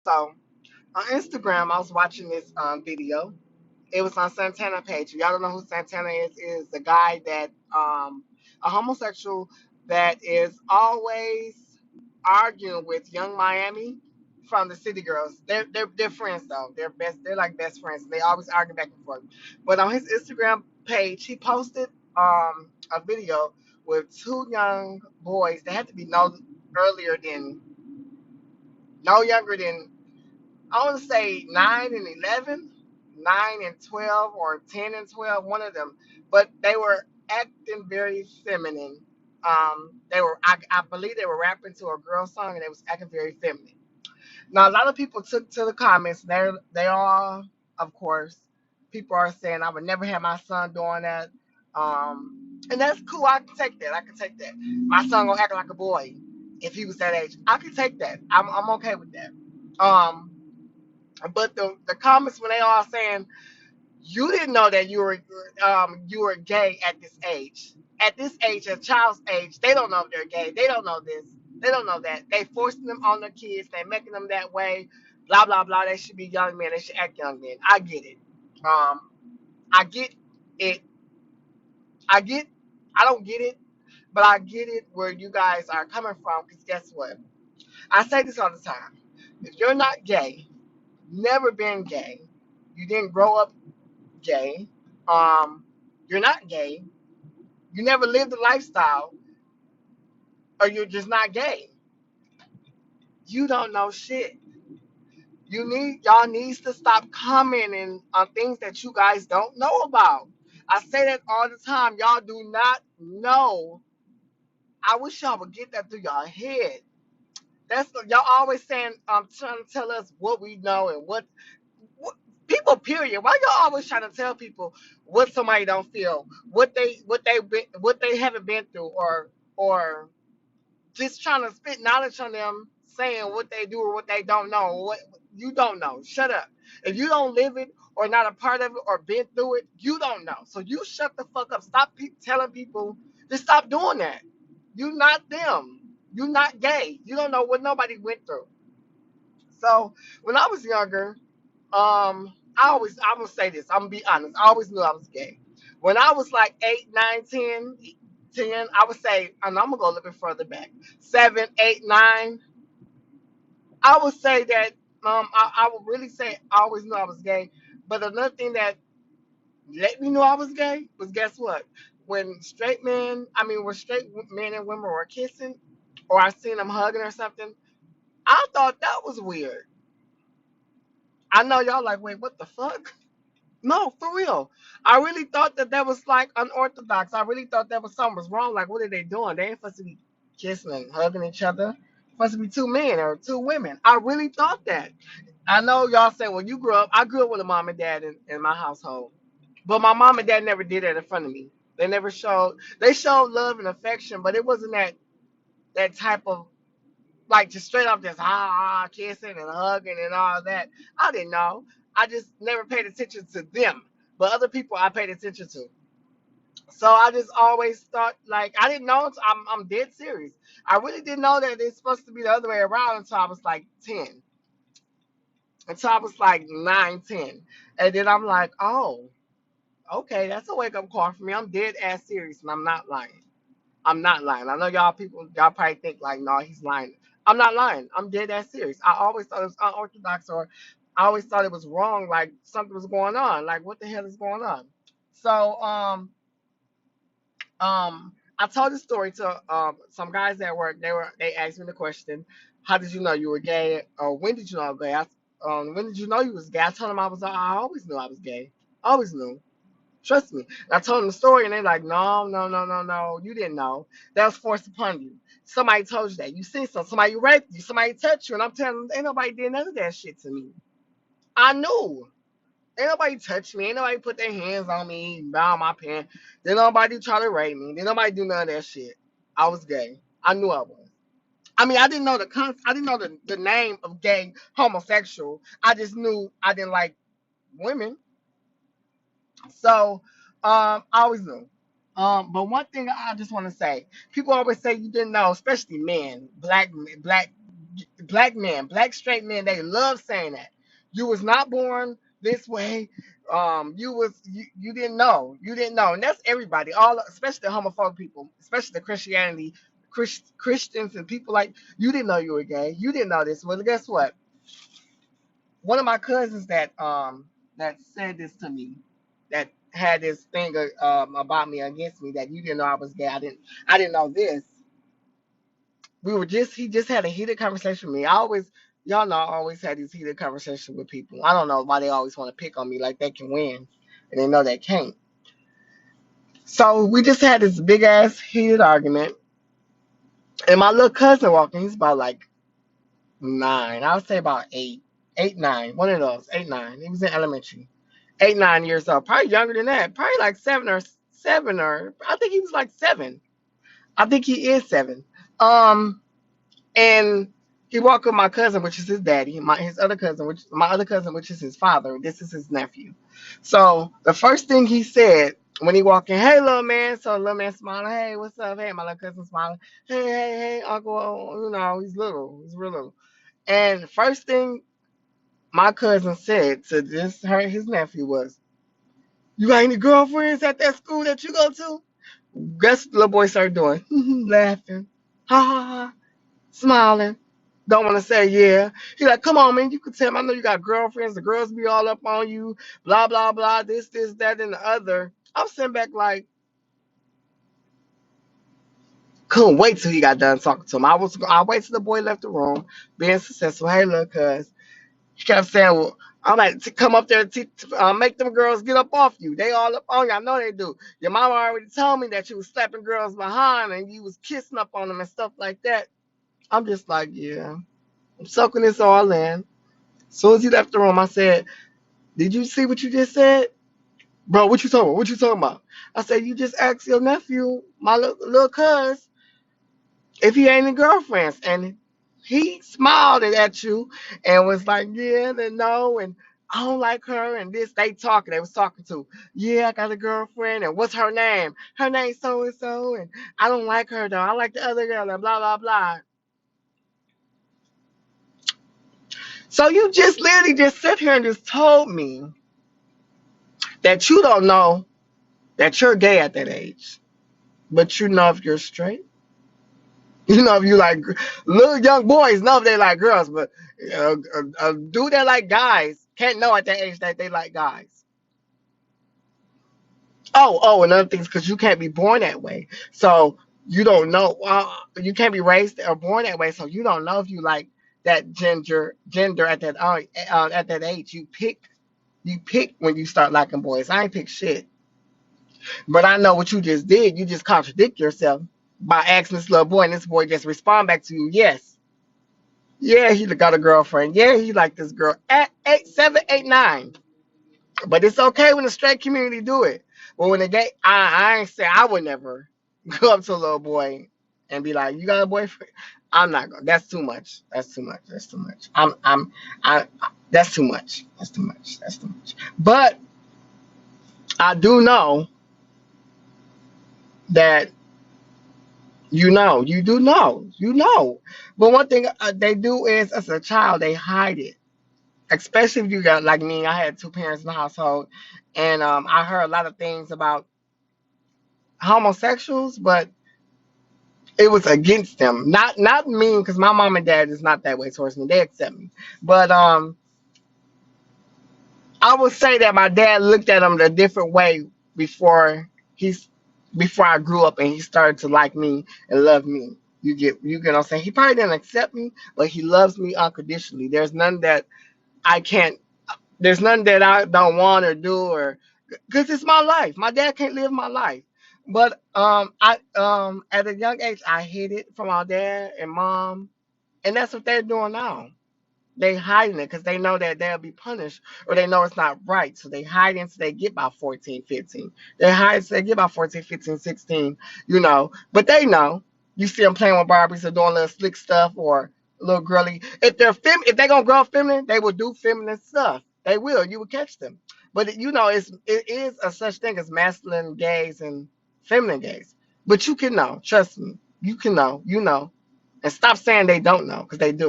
So on Instagram, I was watching this video. It was on Santana page. If y'all don't know who Santana is the guy that a homosexual that is always arguing with Young Miami from the City Girls. They're friends though. They're best. They're like best friends. They always argue back and forth. But on his Instagram page, he posted a video with two young boys. They had to be earlier than no younger than I want to say 9 and 11, 9 and 12, or 10 and 12, one of them. But they were acting very feminine. I believe they were rapping to a girl song and they was acting very feminine. Now, a lot of people took to the comments. They all, of course, people are saying, I would never have my son doing that. And that's cool. I can take that. I can take that. My son gonna act like a boy if he was that age. I can take that. I'm okay with that. Um, but the comments when they all saying you didn't know that you were gay at this age. At this age, a child's age, they don't know if they're gay. They don't know this. They don't know that. They forcing them on the kids. They making them that way. Blah blah blah. They should be young men. They should act young men. I get it. Um, I get it. I get. I don't get it, but I get it where you guys are coming from. Because guess what? I say this all the time. If you're not gay, never been gay, you didn't grow up gay, um, you're not gay, you never lived a lifestyle, or you're just not gay. You don't know shit. Y'all needs to stop commenting on things that you guys don't know about. I say that all the time. Y'all do not know. I wish y'all would get that through your head. Y'all always saying trying to tell us what we know and what people period. Why y'all always trying to tell people what somebody don't feel, what they haven't been through, or just trying to spit knowledge on them, saying what they do or what they don't know. What you don't know. Shut up. If you don't live it or not a part of it or been through it, you don't know. So you shut the fuck up. Stop telling people. Just stop doing that. You not them. You not gay. You don't know what nobody went through. So when I was younger, I'm gonna say this. I'm gonna be honest. I always knew I was gay. When I was like 8, 9, 10, 10, I would say, and I'm gonna go a little bit further back, 7, 8, 9. I would say that I would really say I always knew I was gay. But another thing that let me know I was gay was guess what? When straight men and women were kissing, or I seen them hugging or something, I thought that was weird. I know y'all like, wait, what the fuck? No, for real. I really thought that was like unorthodox. I really thought that was something was wrong. Like, what are they doing? They ain't supposed to be kissing and hugging each other. Supposed to be two men or two women. I really thought that. I know y'all say, well, you grew up. I grew up with a mom and dad in my household, but my mom and dad never did that in front of me. They never showed. They showed love and affection, but it wasn't that type of like just straight up just kissing and hugging and all that. I didn't know. I just never paid attention to them. But other people I paid attention to. So I just always thought like I didn't know. I'm dead serious. I really didn't know that it's supposed to be the other way around until I was like 10. Until I was like 9, 10. And then I'm like, oh, okay, that's a wake up call for me. I'm dead ass serious and I'm not lying. I'm not lying. I know y'all probably think like, no, he's lying. I'm not lying. I'm dead ass serious. I always thought it was unorthodox, or I always thought it was wrong, like something was going on. Like, what the hell is going on? So, I told this story to some guys at work. They asked me the question, how did you know you were gay? Or when did you know gay? When did you know you was gay? I told them I always knew I was gay. Always knew. Trust me. And I told them the story, and they're like, no, no, no, no, no. You didn't know. That was forced upon you. Somebody told you that. You seen somebody raped you. Somebody touched you. And I'm telling them, ain't nobody did none of that shit to me. I knew. Ain't nobody touch me. Ain't nobody put their hands on me, bow my pants. Didn't nobody try to rape me. Didn't nobody do none of that shit. I was gay. I knew I was. I mean, I didn't know the name of gay homosexual. I just knew I didn't like women. So, I always knew. But one thing I just want to say, people always say you didn't know, especially men, black black men, black straight men, they love saying that. You was not born this way. You didn't know. You didn't know. And that's everybody, all especially the homophobic people, especially the Christians and people like you didn't know you were gay. You didn't know this. Well, guess what? One of my cousins that said this to me, that had this thing about me against me that you didn't know I was gay. I didn't know this. He just had a heated conversation with me. Y'all know I always had these heated conversations with people. I don't know why they always want to pick on me like they can win and they know they can't. So we just had this big ass heated argument. And my little cousin walking, he's about like 9. I would say about 8. 8, 9. One of those. 8, 9. He was in elementary. 8, 9 years old. Probably younger than that. Probably like 7 or I think he was like 7. I think he is 7. And he walked with my cousin, which is his daddy, his other cousin, my other cousin, which is his father. This is his nephew. So the first thing he said when he walked in, hey little man. So the little man smiling, hey, what's up? Hey, my little cousin smiling, hey, uncle. He's little, he's real little. And first thing my cousin said to his nephew was, "You got any girlfriends at that school that you go to?" Guess what the little boy started doing? Laughing, ha ha ha, smiling. Don't want to say yeah. He like, come on, man. You can tell him. I know you got girlfriends. The girls be all up on you. Blah blah blah. This, that, and the other. I'm sitting back like, couldn't wait till he got done talking to him. I wait till the boy left the room, being successful. Hey, look, cuz he kept saying, well, I'm like, to come up there to make them girls get up off you. They all up on you. I know they do. Your mama already told me that you was slapping girls behind and you was kissing up on them and stuff like that. I'm just like, yeah. I'm soaking this all in. As soon as he left the room, I said, did you see what you just said? Bro, what you talking about? What you talking about? I said, you just asked your nephew, my little cuz, if he ain't any girlfriends. And he smiled at you and was like, yeah, then no, and I don't like her and this. They was talking to, yeah, I got a girlfriend and what's her name? Her name's so and so and I don't like her though. I like the other girl and blah blah blah. So you just literally just sit here and just told me that you don't know that you're gay at that age, but you know if you're straight. You know if you like little young boys know if they like girls, but a dude that like guys can't know at that age that they like guys. Another thing is because you can't be born that way, so you don't know. You can't be raised or born that way, so you don't know if you like that gender at that age. You pick when you start liking boys. I ain't pick shit. But I know what you just did. You just contradict yourself by asking this little boy, and this boy just respond back to you, yes. Yeah, he got a girlfriend. Yeah, he like this girl at 8, 7, 8, 9. But it's okay when the straight community do it. But when the gay, I ain't say I would never go up to a little boy and be like, "You got a boyfriend?" I'm not going. That's too much. That's too much. That's too much. I. That's too much. That's too much. That's too much. But I do know that you know. But one thing they do is, as a child, they hide it. Especially if you got like me, I had 2 parents in the household, and I heard a lot of things about homosexuals, but it was against them. Not me, because my mom and dad is not that way towards me. They accept me, but I would say that my dad looked at them a different way before he's before I grew up and he started to like me and love me. You get what I'm saying? He probably didn't accept me, but he loves me unconditionally. I can't there's none that I don't want or do or because it's my life. My dad can't live my life. But I at a young age I hid it from my dad and mom, and that's what they're doing now. They hiding it because they know that they'll be punished or they know it's not right. So they hide it until they get about 14, 15. They hide until they get about 14, 15, 16, But they know. You see them playing with Barbies or doing little slick stuff or little girly. If they're gonna grow up feminine, they will do feminine stuff. They will. You will catch them. But it is a such thing as masculine gays and feminine gays. But you can know. Trust me. You can know. You know. And stop saying they don't know because they do.